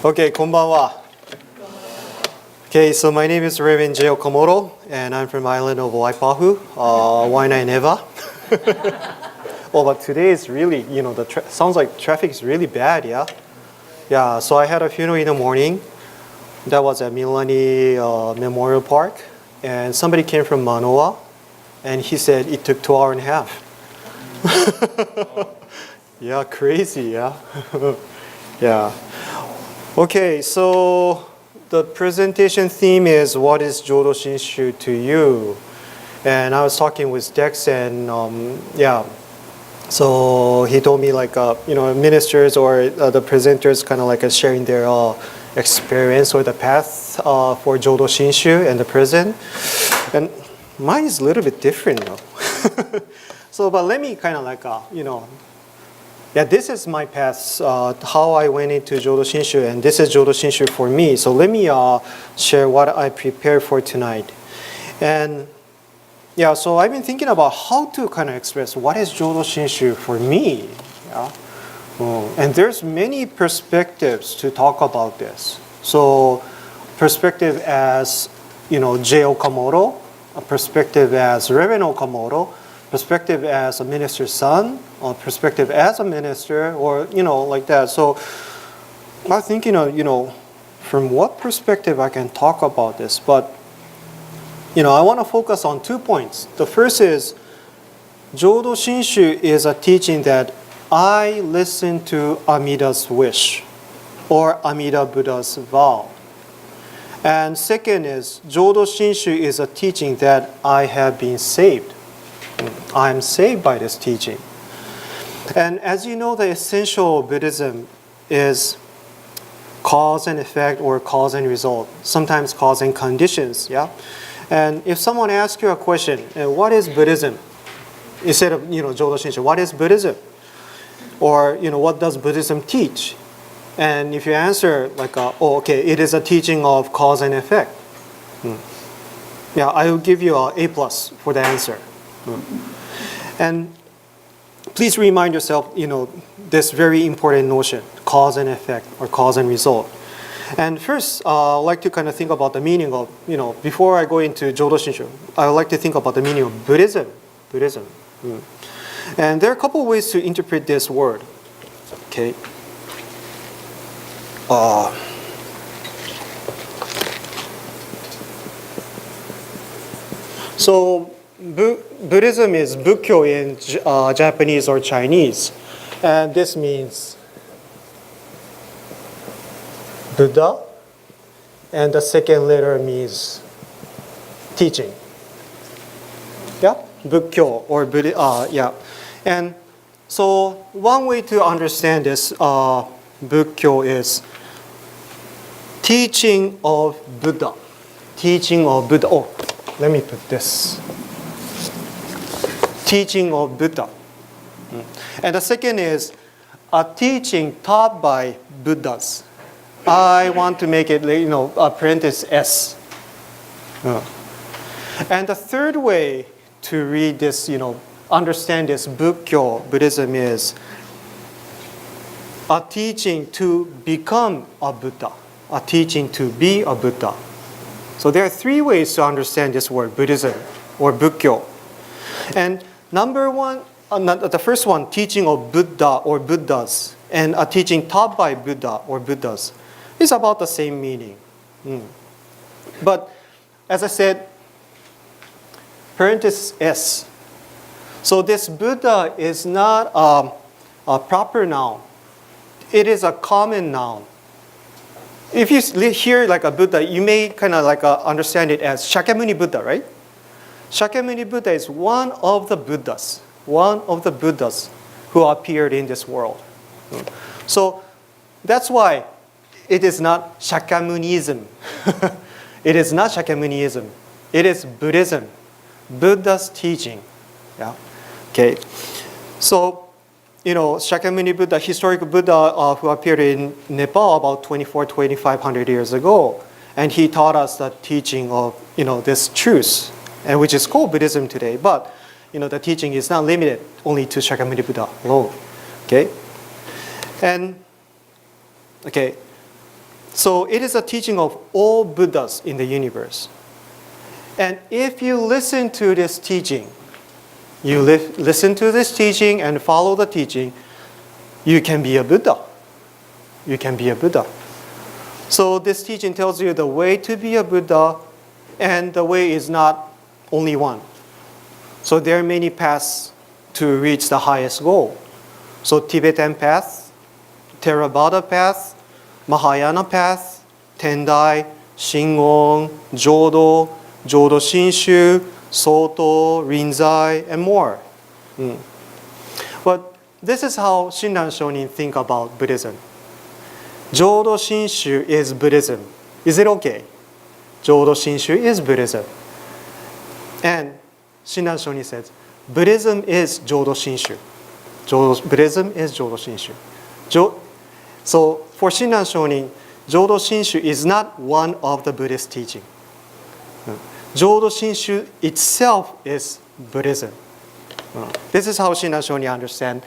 Okay, konbanwa. Okay, so my name is Reverend J. Okamoto, and I'm from the island of Waipahu, Waianae Neva. Oh, but today is really, sounds like traffic is really bad, yeah? Yeah, so I had a funeral in the morning. That was at Milani Memorial Park, and somebody came from Manoa, and he said it took 2 hours and a half. Yeah, crazy, yeah? Yeah. Okay, so the presentation theme is what is Jodo Shinshu to you? And I was talking with Dex, and so he told me ministers or the presenters kind of like sharing their experience or the path for Jodo Shinshu and the present. And mine is a little bit different though. So, but let me kind of this is my path, how I went into Jodo Shinshu, and this is Jodo Shinshu for me. So let me share what I prepared for tonight. And yeah, so I've been thinking about how to kind of express what is Jodo Shinshu for me. Yeah? And there's many perspectives to talk about this. So perspective as, J. Okamoto, a perspective as Reverend Okamoto, perspective as a minister's son, or perspective as a minister, or, like that. So I'm thinking of, from what perspective I can talk about this. But, I want to focus on 2 points. The first is, Jodo Shinshu is a teaching that I listen to Amida's wish, or Amida Buddha's vow. And second is, Jodo Shinshu is a teaching that I have been saved. I'm saved by this teaching. And as you know, the essential of Buddhism is cause and effect or cause and result, sometimes cause and conditions, yeah? And if someone asks you a question, what is Buddhism? Instead of, Jodo Shinshu, what is Buddhism? Or, what does Buddhism teach? And if you answer it is a teaching of cause and effect. Yeah, I will give you an A+ for the answer. And please remind yourself, this very important notion, cause and effect or cause and result. And first, I'd like to kind of think about the meaning of, before I go into Jodo Shinshu, I would like to think about the meaning of Buddhism. And there are a couple of ways to interpret this word. Okay. So Buddhism is Bukkyo in Japanese or Chinese, and this means Buddha, and the second letter means teaching. Yeah, Bukkyo or Buddha. Yeah, and so one way to understand this Bukkyo is teaching of Buddha. Teaching of Buddha. Oh, let me put this. Teaching of Buddha. And the second is a teaching taught by Buddhas. I want to make it, parenthesis S. And the third way to read this, understand this Bukkyo Buddhism is a teaching to become a Buddha, a teaching to be a Buddha. So there are 3 ways to understand this word, Buddhism or Bukkyo. And number one, the first one, teaching of Buddha or Buddhas, and a teaching taught by Buddha or Buddhas, is about the same meaning. But as I said, parenthesis S. So this Buddha is not a proper noun. It is a common noun. If you hear like a Buddha, you may kind of understand it as Shakyamuni Buddha, right? Shakyamuni Buddha is one of the Buddhas who appeared in this world. So that's why it is not Shakyamunism. It is not Shakyamunism. It is Buddhism, Buddha's teaching. Yeah. Okay. So, Shakyamuni Buddha, historical Buddha who appeared in Nepal about 2,500 years ago, and he taught us the teaching of this truth, and which is called Buddhism today. But the teaching is not limited only to Shakyamuni Buddha alone. Okay. And So it is a teaching of all Buddhas in the universe. And if you listen to this teaching, listen to this teaching and follow the teaching, you can be a Buddha. You can be a Buddha. So this teaching tells you the way to be a Buddha, and the way is not only one. So there are many paths to reach the highest goal. So Tibetan path, Theravada path, Mahayana path, Tendai, Shingon, Jodo, Jodo Shinshu, Soto, Rinzai, and more. But this is how Shinran Shonin think about Buddhism. Jodo Shinshu is Buddhism. Is it okay? Jodo Shinshu is Buddhism. And Shinran Shonin says, Buddhism is Jodo Shinshu. Buddhism is Jodo Shinshu. So for Shinran Shonin, Jodo Shinshu is not one of the Buddhist teaching. Jodo Shinshu itself is Buddhism. This is how Shinran Shonin understand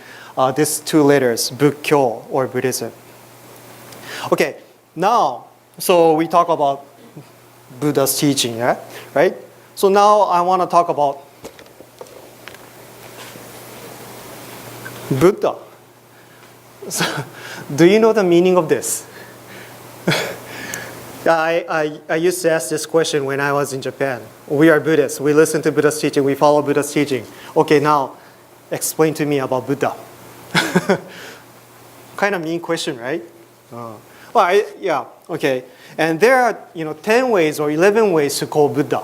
these two letters, Bukkyo or Buddhism. Okay, now, so we talk about Buddha's teaching, yeah? Right? So now I want to talk about Buddha. So, do you know the meaning of this? I used to ask this question when I was in Japan. We are Buddhists. We listen to Buddha's teaching. We follow Buddha's teaching. Okay, now explain to me about Buddha. Kind of mean question, right? Yeah, okay. And there are 10 ways or 11 ways to call Buddha.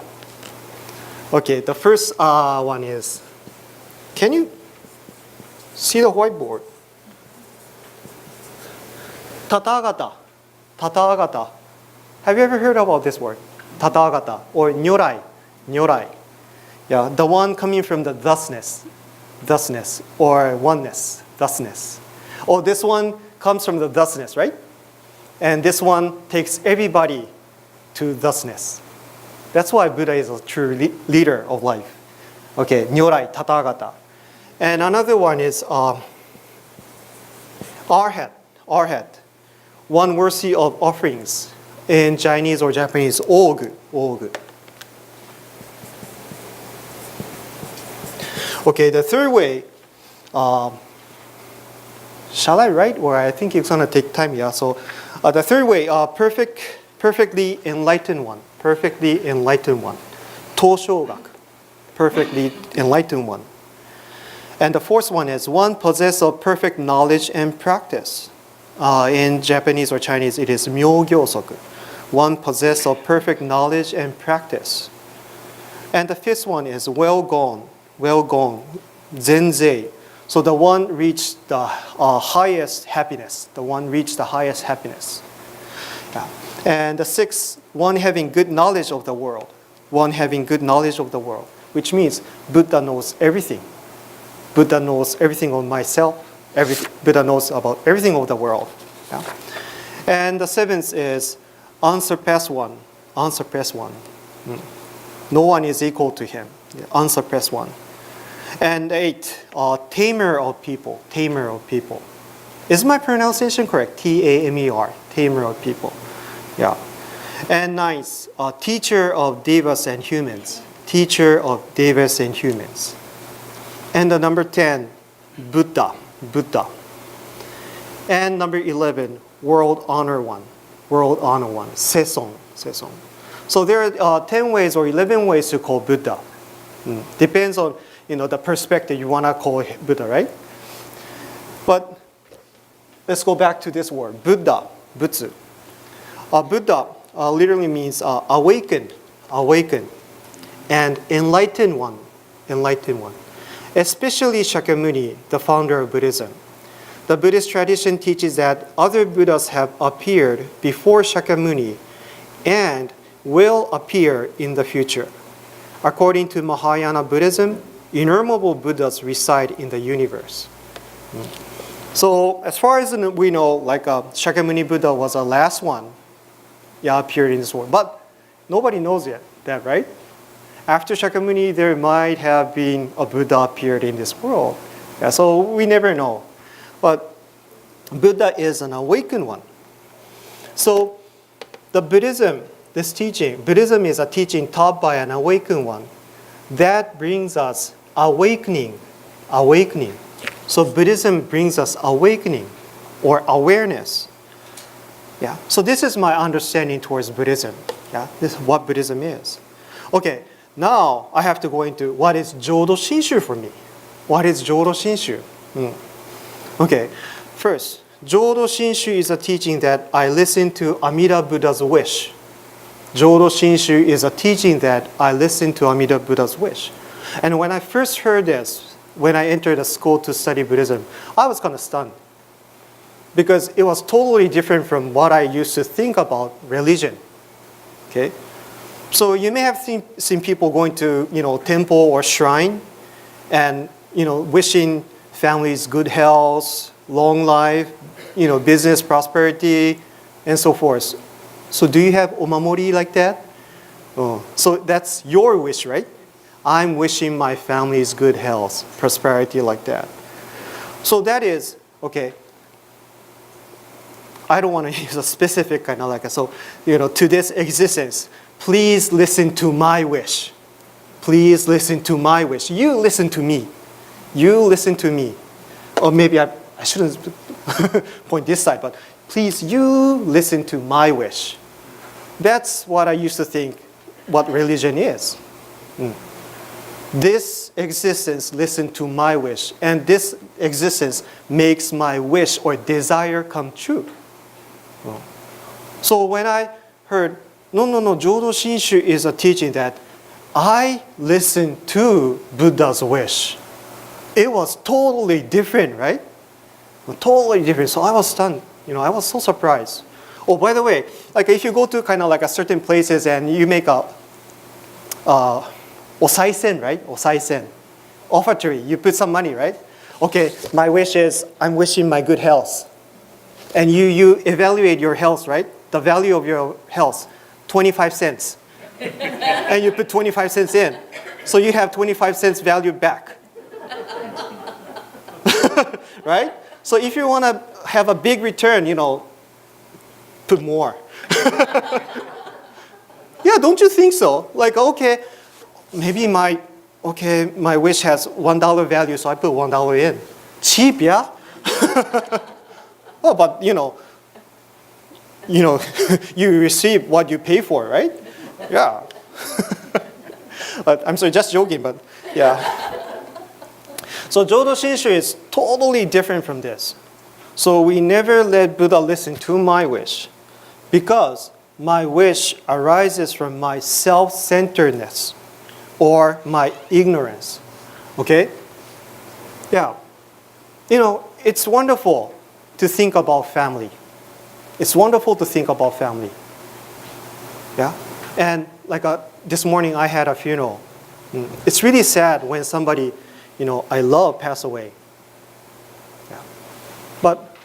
Okay, the first one is, can you see the whiteboard? Tathagata. Tathagata. Have you ever heard about this word? Tathagata or Nyorai. Nyorai. Yeah, the one coming from the thusness. Thusness or oneness. Thusness. Oh, this one comes from the thusness, right? And this one takes everybody to thusness. That's why Buddha is a true leader of life. Okay, Nyorai, Tathagata. And another one is Arhat. Arhat. One worthy of offerings. In Chinese or Japanese, Ogu. Ogu. Okay, the third way, shall I write? Or I think it's going to take time, yeah. So the third way, perfectly enlightened one. Perfectly enlightened one. Toshogak. Perfectly enlightened one. And the fourth one is one possessed of perfect knowledge and practice. In Japanese or Chinese, it is myogyosoku. One possessed of perfect knowledge and practice. And the fifth one is well gone, zenzei. So the one reached the highest happiness. The one reached the highest happiness. Yeah. And the sixth, one having good knowledge of the world. One having good knowledge of the world, which means Buddha knows everything. Buddha knows everything on myself. Buddha knows about everything of the world. Yeah. And the seventh is unsurpassed one. Unsurpassed one. No one is equal to him. Yeah. Unsurpassed one. And eight, tamer of people. Tamer of people. Is my pronunciation correct? T-A-M-E-R. Tamer of people. Yeah. And ninth, teacher of devas and humans. Teacher of devas and humans. And the number 10, Buddha. Buddha. And number 11, world honor one. World honor one. Seson. Seson. So there are 10 ways or 11 ways to call Buddha. Depends on the perspective you want to call Buddha, right? But let's go back to this word, Buddha. Butsu. Buddha literally means awakened. Awakened. And enlightened one. Enlightened one. Especially Shakyamuni, the founder of Buddhism. The Buddhist tradition teaches that other Buddhas have appeared before Shakyamuni and will appear in the future. According to Mahayana Buddhism, innumerable Buddhas reside in the universe. So as far as we know, like Shakyamuni Buddha was the last one appeared in this world. But nobody knows yet that, right? After Shakyamuni, there might have been a Buddha appeared in this world. Yeah, so we never know. But Buddha is an awakened one. So the Buddhism, this teaching, Buddhism is a teaching taught by an awakened one that brings us awakening. So Buddhism brings us awakening or awareness. Yeah. So this is my understanding towards Buddhism. Yeah. This is what Buddhism is. Okay. Now I have to go into what is Jodo Shinshu for me. What is Jodo Shinshu? Okay. First, Jodo Shinshu is a teaching that I listen to Amida Buddha's wish. Jodo Shinshu is a teaching that I listen to Amida Buddha's wish. And when I first heard this, when I entered a school to study Buddhism, I was kind of stunned. Because it was totally different from what I used to think about religion. Okay? So you may have seen people going to, temple or shrine and, wishing families good health, long life, business prosperity, and so forth. So do you have omamori like that? Oh, so that's your wish, right? I'm wishing my family's good health, prosperity like that. So that is, okay, I don't want to use a specific kind of like, so, to this existence, please listen to my wish. Please listen to my wish. You listen to me. You listen to me. Or maybe I shouldn't point this side, but please, you listen to my wish. That's what I used to think what religion is. This existence listen to my wish, and this existence makes my wish or desire come true. So when I heard, no, Jodo Shinshu is a teaching that I listen to Buddha's wish. It was totally different, right? Totally different. So I was stunned. I was so surprised. Oh, by the way, like if you go to kind of like a certain places and you make a osaisen, right? Osaisen. Offertory. You put some money, right? Okay, my wish is I'm wishing my good health. And you evaluate your health, right? The value of your health, 25 cents. And you put 25 cents in. So you have 25 cents value back. Right? So if you want to have a big return, put more. Yeah, don't you think so? Like, okay, maybe my wish has $1 value, so I put $1 in. Cheap, yeah? Oh, but you receive what you pay for, right? Yeah. But I'm sorry, just joking, but yeah. So Jodo Shinshu is totally different from this. So we never let Buddha listen to my wish because my wish arises from my self-centeredness or my ignorance. Okay? Yeah. It's wonderful to think about family. It's wonderful to think about family. Yeah? And like this morning I had a funeral. It's really sad when somebody, I love pass away. Yeah. But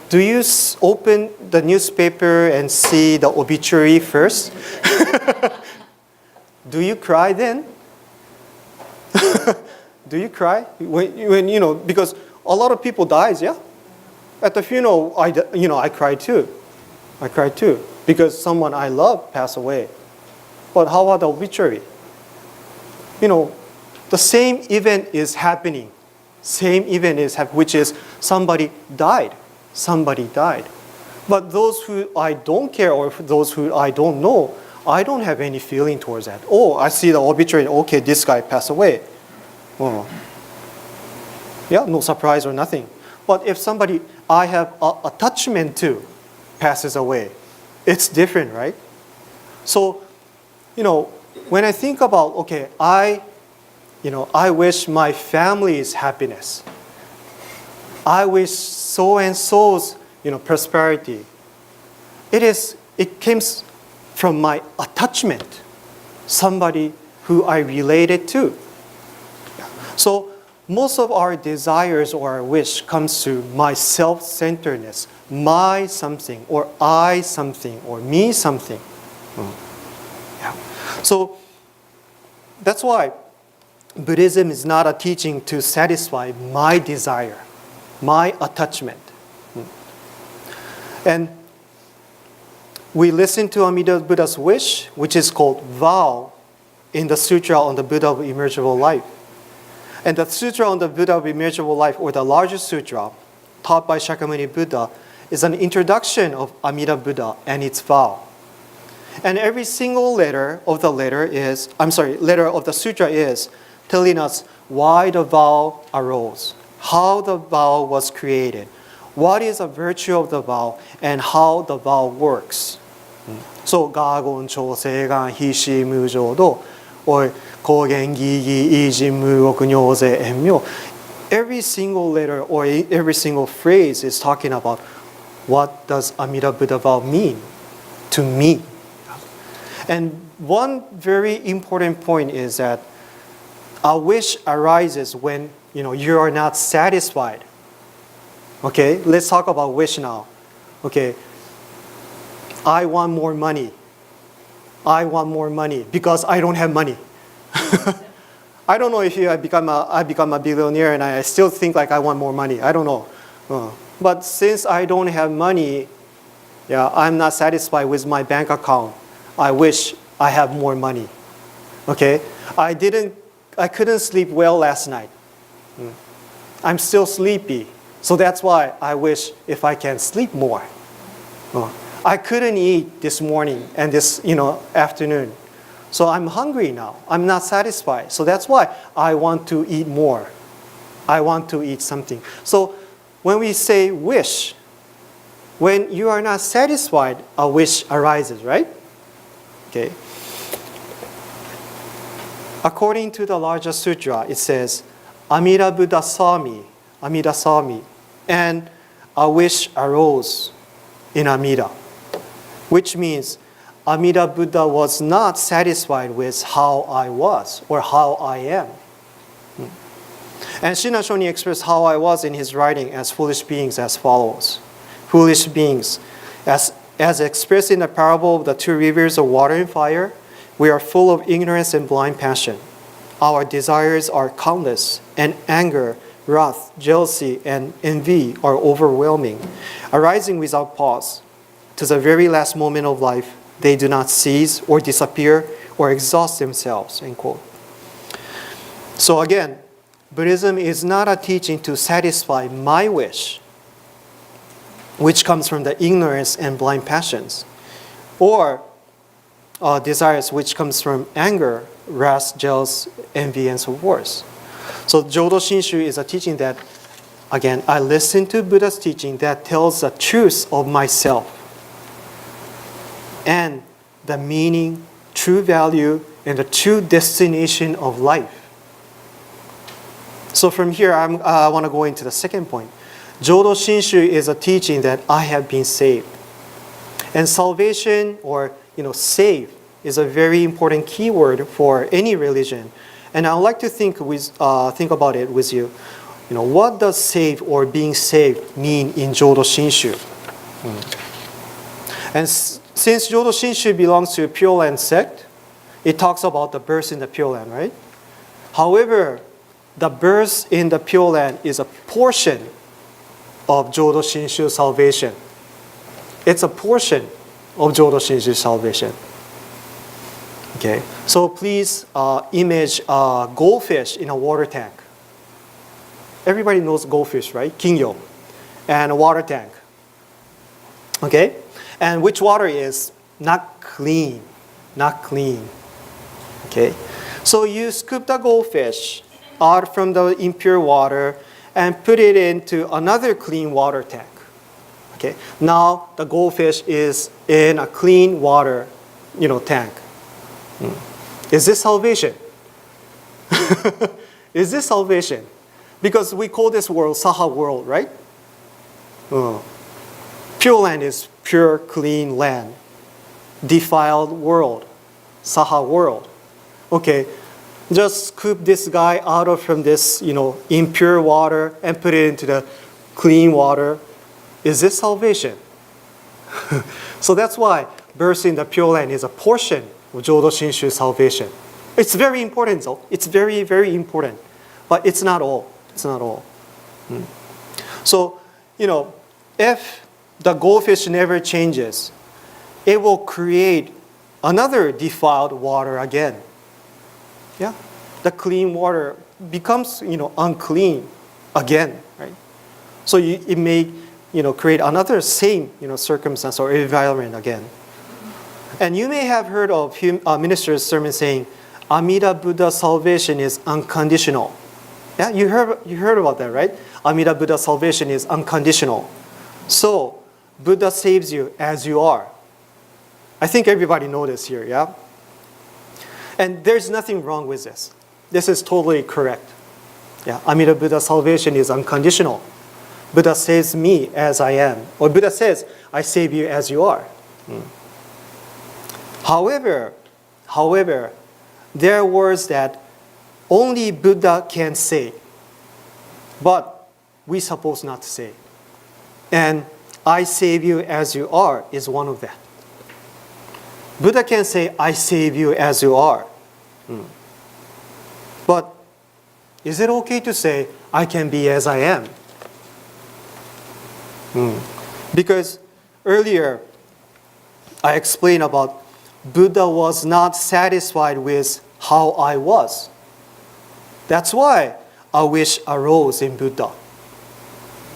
do you open the newspaper and see the obituary first? Do you cry then? Do you cry? When because a lot of people dies, yeah? At the funeral, I cried too. I cried too. Because someone I love passed away. But how about the obituary? The same event is happening. Same event is which is somebody died. Somebody died. But those who I don't care or those who I don't know, I don't have any feeling towards that. Oh, I see the obituary. Okay, this guy passed away. Oh. Yeah, no surprise or nothing. But if somebody I have attachment to passes away, it's different, right? So, when I think about, okay, I wish my family's happiness. I wish so and so's, prosperity. It comes from my attachment, somebody who I related to. So most of our desires or our wish comes to my self-centeredness, my something, or I something, or me something. Yeah. So that's why Buddhism is not a teaching to satisfy my desire, my attachment. And we listen to Amida Buddha's wish, which is called vow in the Sutra on the Buddha of Immeasurable Life. And the Sutra on the Buddha of Immeasurable Life, or the largest sutra taught by Shakyamuni Buddha, is an introduction of Amida Buddha and its vow. And every single letter of the sutra is telling us why the vow arose, how the vow was created, what is the virtue of the vow, and how the vow works. So, gagon, chosegan, hishi, mujodo, or kogen, gigi, iji, mu, okunyoze, enmyo. Every single letter or every single phrase is talking about what does Amida Buddha vow mean to me. And one very important point is that a wish arises when you are not satisfied. Okay, let's talk about wish now. Okay, I want more money. I want more money because I don't have money. I don't know if I become a billionaire and I still think like I want more money. I don't know. But since I don't have money, I'm not satisfied with my bank account. I wish I have more money. Okay? I couldn't sleep well last night. I'm still sleepy. So that's why I wish if I can sleep more. I couldn't eat this morning and this afternoon. So I'm hungry now. I'm not satisfied. So that's why I want to eat more. I want to eat something. So when we say wish, when you are not satisfied, a wish arises, right? Okay. According to the largest sutra, it says, Amida Buddha saw me, Amida saw me, and a wish arose in Amida, which means Amida Buddha was not satisfied with how I was or how I am. And Shinna Shoni expressed how I was in his writing as foolish beings as follows. Foolish beings, as expressed in the parable of the two rivers of water and fire, we are full of ignorance and blind passion. Our desires are countless, and anger, wrath, jealousy, and envy are overwhelming, arising without pause. To the very last moment of life, they do not cease or disappear or exhaust themselves, end quote. So again, Buddhism is not a teaching to satisfy my wish, which comes from the ignorance and blind passions, or desires which comes from anger, wrath, jealousy, envy, and so forth. So Jodo Shinshu is a teaching that, again, I listen to Buddha's teaching that tells the truth of myself and the meaning, true value, and the true destination of life. So from here, I want to go into the second point. Jodo Shinshu is a teaching that I have been saved. And salvation, or save, is a very important keyword for any religion. And I would like to think about it with you. What does save or being saved mean in Jodo Shinshu? And since Jodo Shinshu belongs to a Pure Land sect, it talks about the birth in the Pure Land, right? However, the birth in the Pure Land is a portion of Jodo Shinshu salvation. It's a portion of Jodo Shinshu salvation. Okay, so please image a goldfish in a water tank. Everybody knows goldfish, right? Kingyo. And a water tank. Okay? And which water is not clean. Not clean. Okay? So you scoop the goldfish out from the impure water and put it into another clean water tank. Okay? Now the goldfish is in a clean water, tank. Is this salvation? Is this salvation? Because we call this world Saha world, right? Pure Land is pure, clean land. Defiled world, Saha world. Okay, just scoop this guy out from this, impure water and put it into the clean water. Is this salvation? So that's why birth in the Pure Land is a portion of Jodo Shinshu salvation. It's very important though. It's very, very important. But it's not all. It's not all. So, if the goldfish never changes, it will create another defiled water again. Yeah, the clean water becomes, unclean again, right? So it may, create another same, circumstance or environment again. And you may have heard of minister's sermon saying, Amida Buddha's salvation is unconditional. Yeah, you heard about that, right? Amida Buddha's salvation is unconditional. So, Buddha saves you as you are. I think everybody knows this here, yeah? And there's nothing wrong with this. This is totally correct. Yeah, Amida Buddha's salvation is unconditional. Buddha saves me as I am. Or Buddha says, I save you as you are. However, there are words that only Buddha can say, but we suppose not to say. And I save you as you are is one of that. Buddha can say, I save you as you are. But is it okay to say, I can be as I am? Because earlier, I explained about Buddha was not satisfied with how I was. That's why a wish arose in Buddha.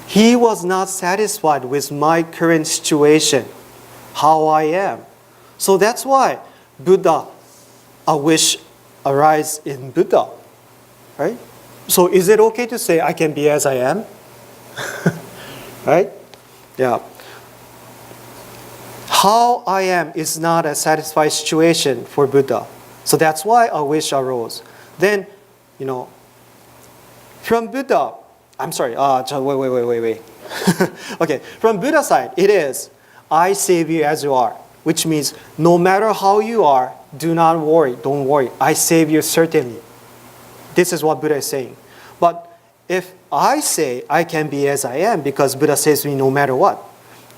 He was not satisfied with my current situation, how I am. So that's why a wish arises in Buddha. Right? So is it okay to say I can be as I am? Right? Yeah. How I am is not a satisfied situation for Buddha. So that's why a wish arose. Then, from Buddha, I'm sorry, wait. Okay, from Buddha's side, it is, I save you as you are, which means no matter how you are, do not worry, don't worry. I save you certainly. This is what Buddha is saying. But if I say I can be as I am because Buddha saves me no matter what,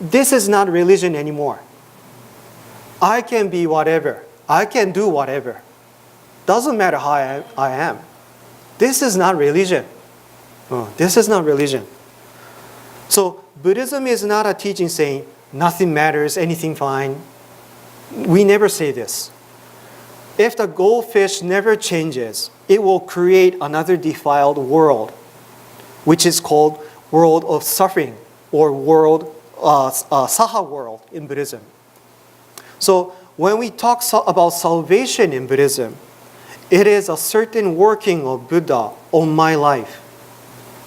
this is not religion anymore. I can be whatever. I can do whatever. Doesn't matter how I am. This is not religion. This is not religion. So Buddhism is not a teaching saying nothing matters, anything fine. We never say this. If the goldfish never changes, it will create another defiled world, which is called world of suffering or Saha world in Buddhism. So when we talk about salvation in Buddhism, it is a certain working of Buddha on my life.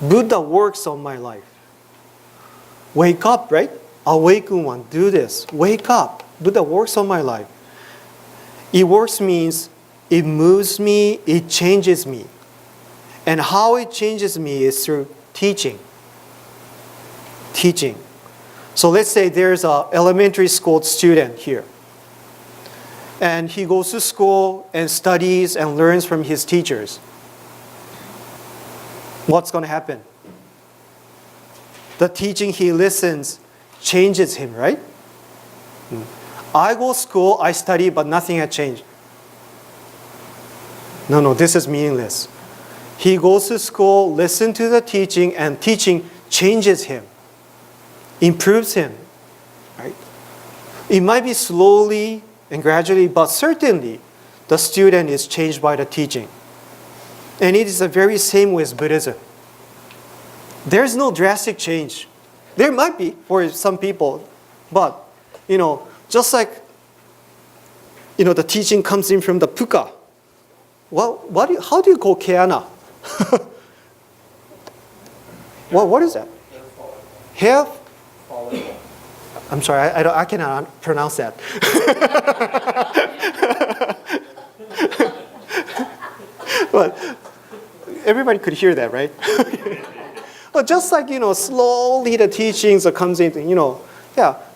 Buddha works on my life. Wake up, right? Awaken one, do this. Wake up. Buddha works on my life. It works means it moves me, it changes me. And how it changes me is through teaching. Teaching. So let's say there's an elementary school student here. And he goes to school and studies and learns from his teachers. What's going to happen? The teaching he listens changes him, right? I go to school, I study, but nothing had changed. No, this is meaningless. He goes to school, listens to the teaching, and teaching changes him, improves him, right? It might be slowly and gradually, but certainly the student is changed by the teaching. And it is the very same with Buddhism. There's no drastic change. There might be for some people, but, just like, the teaching comes in from the puka. Well, how do you call keana? What is that? Hair? I'm sorry, I cannot pronounce that. But everybody could hear that, right? But just like, slowly the teachings comes in,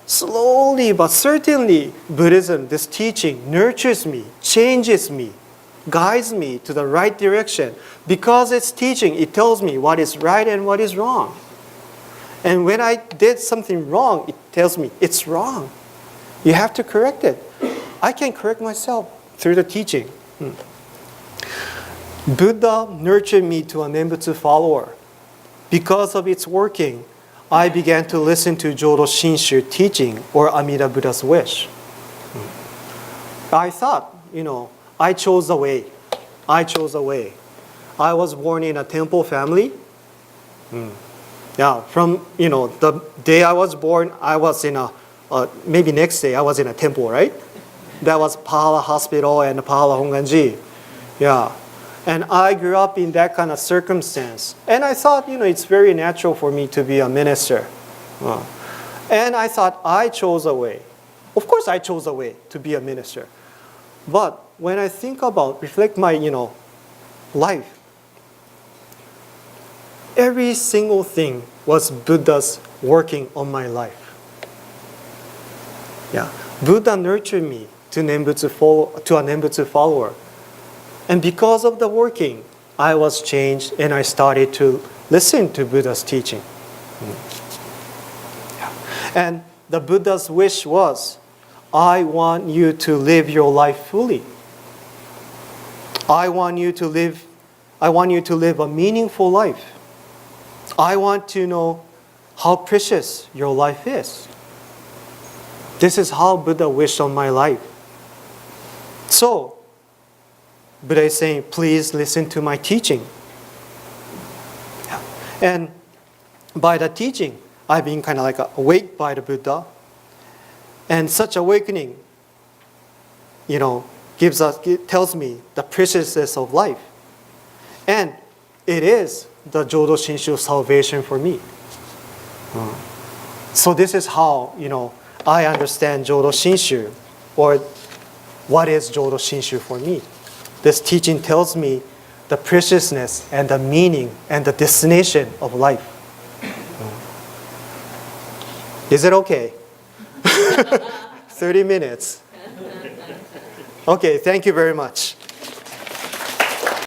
slowly but certainly Buddhism, this teaching nurtures me, changes me, guides me to the right direction. Because it's teaching, it tells me what is right and what is wrong. And when I did something wrong, it tells me it's wrong. You have to correct it. I can correct myself through the teaching. Buddha nurtured me to a Nembutsu follower. Because of its working, I began to listen to Jodo Shinshu teaching or Amida Buddha's wish. I thought, I chose the way. I chose the way. I was born in a temple family. Yeah, from, the day I was born, I was in maybe next day I was in a temple, right? That was Pahala Hospital and Pahala Honganji. Yeah. And I grew up in that kind of circumstance. And I thought, it's very natural for me to be a minister. And I thought I chose a way. Of course I chose a way to be a minister. But when I reflect my, life, every single thing was Buddha's working on my life. Yeah. Buddha nurtured me to a Nembutsu follower. And because of the working, I was changed and I started to listen to Buddha's teaching. Yeah. And the Buddha's wish was, I want you to live your life fully. I want you to live a meaningful life. I want to know how precious your life is. This is how Buddha wished on my life. So, Buddha is saying, please listen to my teaching. Yeah. And by the teaching, I've been kind of like awake by the Buddha. And such awakening, tells me the preciousness of life. And it is the Jodo Shinshu salvation for me. So this is how, I understand Jodo Shinshu, or what is Jodo Shinshu for me. This teaching tells me the preciousness and the meaning and the destination of life. Is it okay? 30 minutes. Okay, thank you very much.